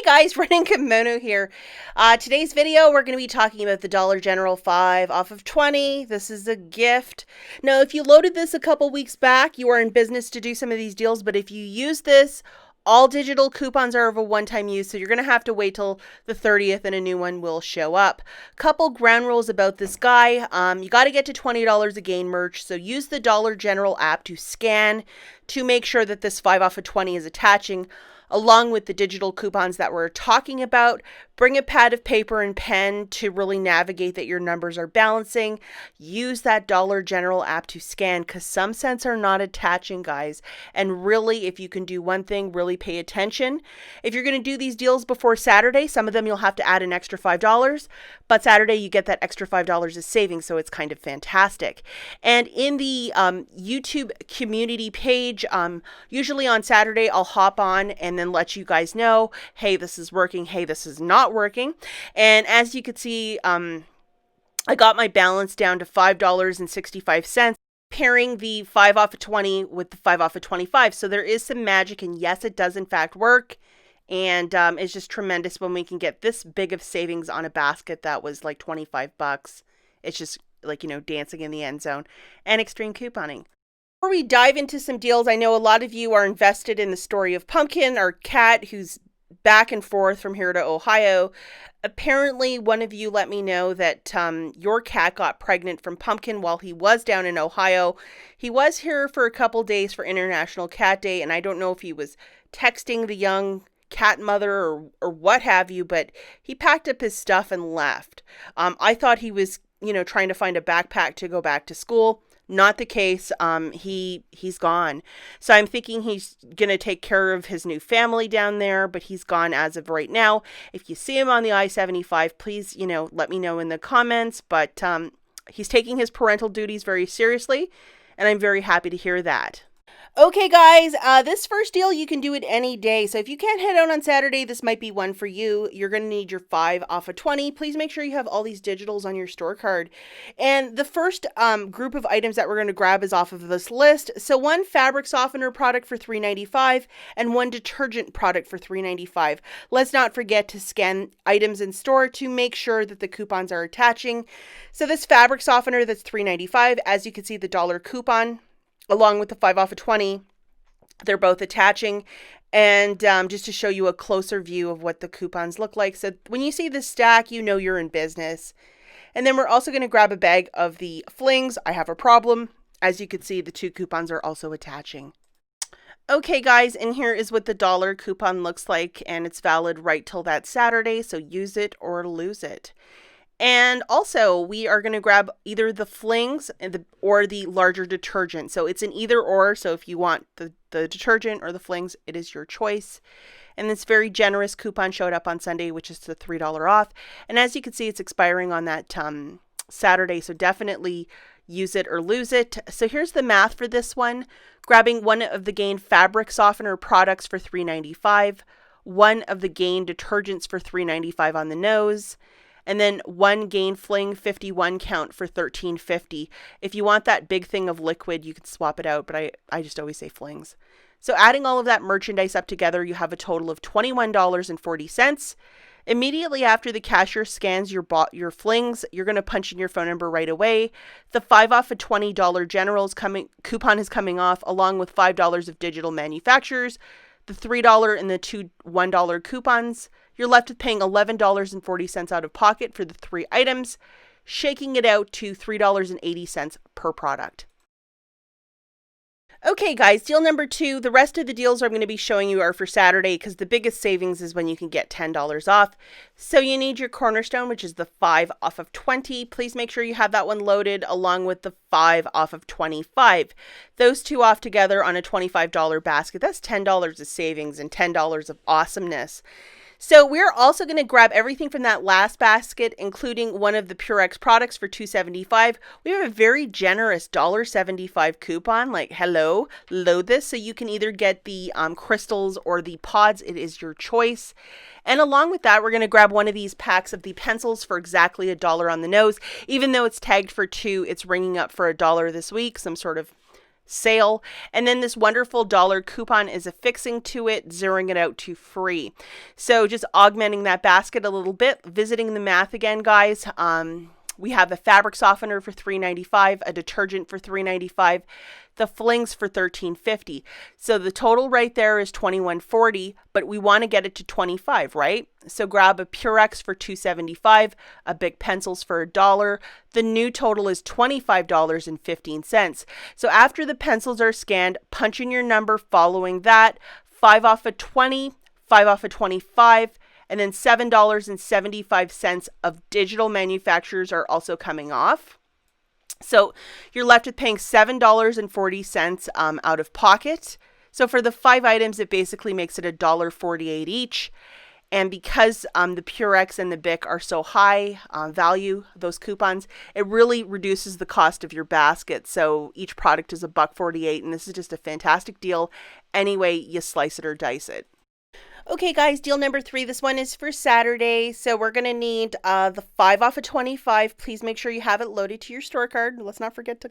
Guys, running Kimono here. Today's video, we're going to be talking about the Dollar General 5 off of 20. This is a gift. Now, if you loaded this a couple weeks back, you are in business to do some of these deals, but if you use this, all digital coupons are of a one-time use, so you're going to have to wait till the 30th and a new one will show up. Couple ground rules about this guy. You got to get to $20 a gain merch, so use the Dollar General app to scan to make sure that this 5 off of 20 is attaching, along with the digital coupons that we're talking about. Bring a pad of paper and pen to really navigate that your numbers are balancing. Use that Dollar General app to scan because some cents are not attaching, guys. And really, if you can do one thing, really pay attention. If you're going to do these deals before Saturday, some of them you'll have to add an extra $5. But Saturday, you get that extra $5 as savings, so it's kind of fantastic. And in the YouTube community page, usually on Saturday, I'll hop on and then let you guys know, hey, this is working, hey, this is not working. And as you can see, I got my balance down to $5.65, pairing the 5 off of 20 with the 5 off of 25. So there is some magic, and yes, it does in fact work. And it's just tremendous when we can get this big of savings on a basket that was like 25 bucks. It's just like, you know, dancing in the end zone and extreme couponing. Before we dive into some deals, I know a lot of you are invested in the story of Pumpkin, our cat who's back and forth from here to Ohio. Apparently, one of you let me know that your cat got pregnant from Pumpkin while he was down in Ohio. He was here for a couple days for International Cat Day, and I don't know if he was texting the young cat mother or what have you, but he packed up his stuff and left. I thought he was, you know, trying to find a backpack to go back to school. Not the case. He's gone. So I'm thinking he's going to take care of his new family down there, but he's gone as of right now. If you see him on the I-75, please, you know, let me know in the comments, but he's taking his parental duties very seriously, and I'm very happy to hear that. Okay, guys, this first deal, you can do it any day. So if you can't head out on Saturday, this might be one for you. You're going to need your 5 off of 20. Please make sure you have all these digitals on your store card. And the first group of items that we're going to grab is off of this list. So one fabric softener product for $3.95 and one detergent product for $3.95. Let's not forget to scan items in store to make sure that the coupons are attaching. So this fabric softener, that's $3.95. As you can see, the dollar coupon, along with the 5 off of 20, they're both attaching. And just to show you a closer view of what the coupons look like. So when you see this stack, you know you're in business. And then we're also going to grab a bag of the flings. I have a problem. As you can see, the 2 coupons are also attaching. Okay, guys, and here is what the dollar coupon looks like. And it's valid right till that Saturday. So use it or lose it. And also, we are going to grab either the flings or the larger detergent. So it's an either or. So if you want the detergent or the flings, it is your choice. And this very generous coupon showed up on Sunday, which is the $3 off. And as you can see, it's expiring on that Saturday. So definitely use it or lose it. So here's the math for this one. Grabbing one of the Gain fabric softener products for $3.95. One of the Gain detergents for $3.95 on the nose. And then one Gain Fling 51 count for $13.50. If you want that big thing of liquid, you can swap it out, but I just always say flings. So adding all of that merchandise up together, you have a total of $21.40. Immediately after the cashier scans your flings, you're going to punch in your phone number right away. The 5 off of $20 Generals coupon is coming off, along with $5 of digital manufacturers, the $3 and the two $1 coupons. You're left with paying $11.40 out of pocket for the 3 items, shaking it out to $3.80 per product. Okay, guys, deal number 2. The rest of the deals I'm going to be showing you are for Saturday because the biggest savings is when you can get $10 off. So you need your cornerstone, which is the 5 off of 20. Please make sure you have that one loaded along with the 5 off of 25. Those two off together on a $25 basket. That's $10 of savings and $10 of awesomeness. So we're also going to grab everything from that last basket, including one of the Purex products for $2.75. We have a very generous $1.75 coupon. Like, hello, load this. So you can either get the crystals or the pods. It is your choice. And along with that, we're going to grab one of these packs of the pencils for exactly $1 on the nose. Even though it's tagged for $2, it's ringing up for $1 this week. Some sort of sale. And then this wonderful dollar coupon is affixing to it, zeroing it out to free. So just augmenting that basket a little bit, visiting the math again, guys. We have a fabric softener for $3.95, a detergent for $3.95, the flings for $13.50. So the total right there is $21.40, but we want to get it to $25, right? So grab a Purex for $2.75, a Bic pencils for $1. The new total is $25.15. So after the pencils are scanned, punch in your number following that, 5 off of 20, 5 off of 25, and then $7.75 of digital manufacturers are also coming off. So you're left with paying $7.40 out of pocket. So for the 5 items, it basically makes it $1.48 each. And because the Purex and the Bic are so high value, those coupons, it really reduces the cost of your basket. So each product is $1.48, and this is just a fantastic deal any way you slice it or dice it. Okay, guys, deal number 3. This one is for Saturday. So we're going to need the 5 off of 25. Please make sure you have it loaded to your store card. Let's not forget to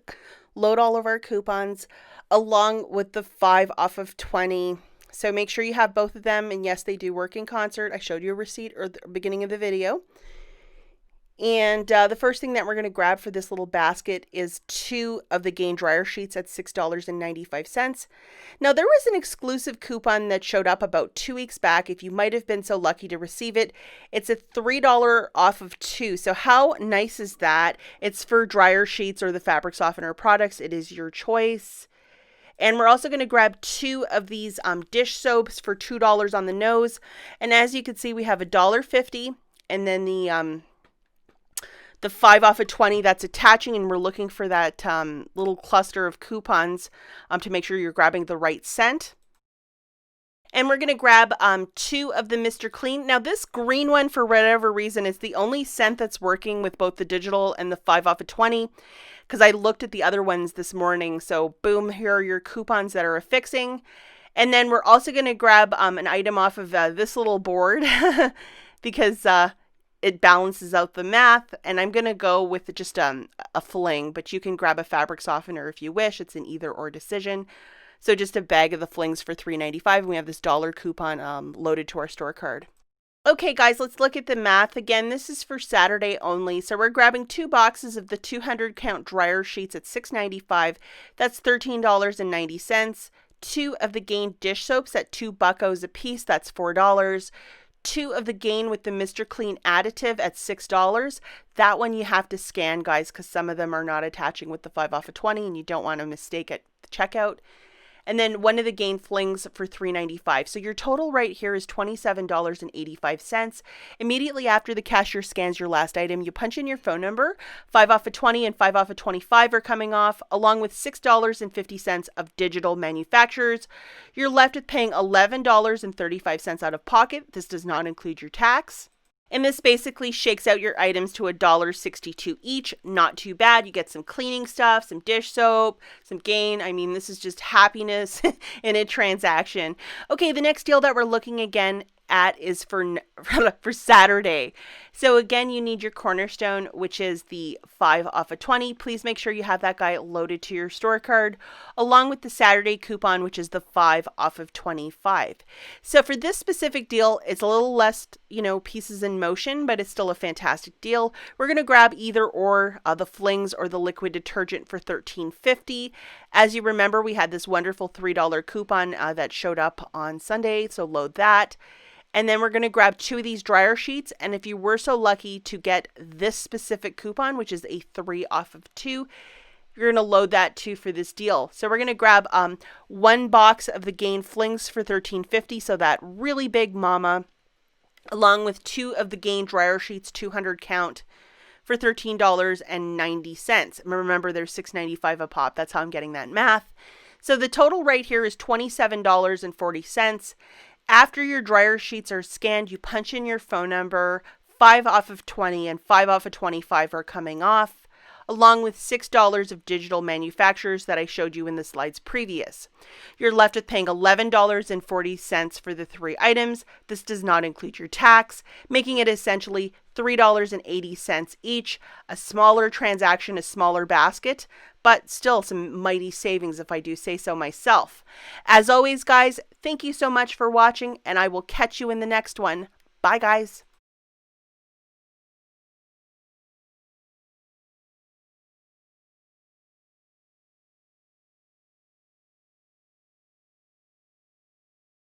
load all of our coupons along with the 5 off of 20. So make sure you have both of them. And yes, they do work in concert. I showed you a receipt at the beginning of the video. And the first thing that we're going to grab for this little basket is 2 of the Gain dryer sheets at $6.95. Now, there was an exclusive coupon that showed up about 2 weeks back. If you might have been so lucky to receive it, it's a $3 off of 2. So how nice is that? It's for dryer sheets or the fabric softener products. It is your choice. And we're also going to grab 2 of these dish soaps for $2 on the nose. And as you can see, we have $1.50, and then the 5 off of 20 that's attaching, and we're looking for that little cluster of coupons to make sure you're grabbing the right scent. And we're going to grab 2 of the Mr. Clean. Now this green one, for whatever reason, is the only scent that's working with both the digital and the 5 off of 20, because I looked at the other ones this morning. So boom, here are your coupons that are affixing. And then we're also going to grab an item off of this little board because it balances out the math, and I'm going to go with just a fling, but you can grab a fabric softener if you wish. It's an either or decision. So just a bag of the flings for $3.95, and we have this dollar coupon loaded to our store card. Okay, guys, let's look at the math. Again, this is for Saturday only. So we're grabbing 2 boxes of the 200 count dryer sheets at $6.95. That's $13.90. 2 of the Gain dish soaps at $2 a piece. That's $4. 2 of the Gain with the Mr. Clean additive at $6. That one you have to scan, guys, because some of them are not attaching with the 5 off of 20, and you don't want a mistake at the checkout. And then 1 of the Gain flings for $3.95. So your total right here is $27.85. Immediately after the cashier scans your last item, you punch in your phone number. 5 off of 20 and 5 off of 25 are coming off, along with $6.50 of digital manufacturers. You're left with paying $11.35 out of pocket. This does not include your tax. And this basically shakes out your items to $1.62 each. Not too bad. You get some cleaning stuff, some dish soap, some Gain. I mean, this is just happiness in a transaction. Okay, the next deal that we're looking again at is for Saturday. So again, you need your cornerstone, which is the 5 off of 20. Please make sure you have that guy loaded to your store card, along with the Saturday coupon, which is the 5 off of 25. So for this specific deal, it's a little less, pieces in motion, but it's still a fantastic deal. We're going to grab either or the flings or the liquid detergent for $13.50. As you remember, we had this wonderful $3 coupon that showed up on Sunday, so load that. And then we're going to grab 2 of these dryer sheets. And if you were so lucky to get this specific coupon, which is a 3 off of 2, you're going to load that too for this deal. So we're going to grab 1 box of the Gain flings for $13.50. So that really big mama, along with 2 of the Gain dryer sheets, 200 count, for $13.90. Remember, they're $6.95 a pop. That's how I'm getting that math. So the total right here is $27.40. After your dryer sheets are scanned, you punch in your phone number. 5 off of 20 and 5 off of 25 are coming off, along with $6 of digital manufacturers that I showed you in the slides previous. You're left with paying $11.40 for the 3 items. This does not include your tax, making it essentially $3.80 each, a smaller transaction, a smaller basket, but still some mighty savings if I do say so myself. As always, guys, thank you so much for watching, and I will catch you in the next one. Bye, guys.